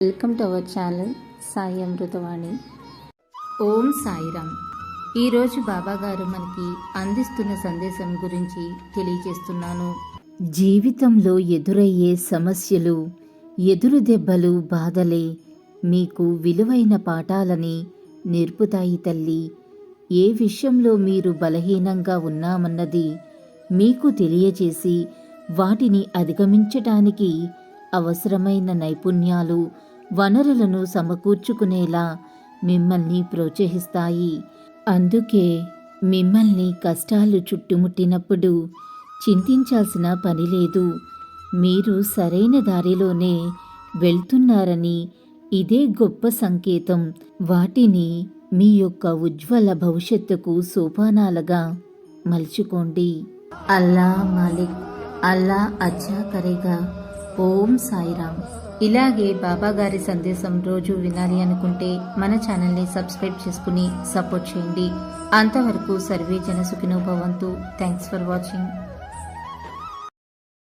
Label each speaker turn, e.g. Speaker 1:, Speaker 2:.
Speaker 1: Welcome to our channel Sai Amritavani. Om Sairam. ఈరోజు బాబాగారు మనకి అందిస్తున్న సందేశం గురించి తెలియజేస్తున్నాను. జీవితంలో ఎదురయ్యే సమస్యలు, ఎదురు దెబ్బలు, బాధలే మీకు విలువైన పాఠాలని నేర్పుతాయి తల్లి. ఏ విషయంలో మీరు బలహీనంగా ఉన్నామన్నది మీకు తెలియజేసి వాటిని అధిగమించటానికి అవసరమైన నైపుణ్యాలు, వనరులను సమకూర్చుకునేలా మిమ్మల్ని ప్రోత్సహిస్తాయి. అందుకే మిమ్మల్ని కష్టాలు చుట్టుముట్టినప్పుడు చింతించాల్సిన పని లేదు. మీరు సరైన దారిలోనే వెళ్తున్నారని ఇదే గొప్ప సంకేతం. వాటిని మీ యొక్క ఉజ్వల భవిష్యత్తుకు సోపానాలుగా మలుచుకోండి. అల్లా మాలిక్, అల్లా అచ్చా కరేగా. ఓం సాయిరామ్. ఇలాగే బాబాగారి సందేశం రోజు వినాలి అనుకుంటే మన ఛానల్ని సబ్స్క్రైబ్ చేసుకుని సపోర్ట్ చేయండి. అంతవరకు సర్వే జన సుఖినో భవంతు. Thanks for watching.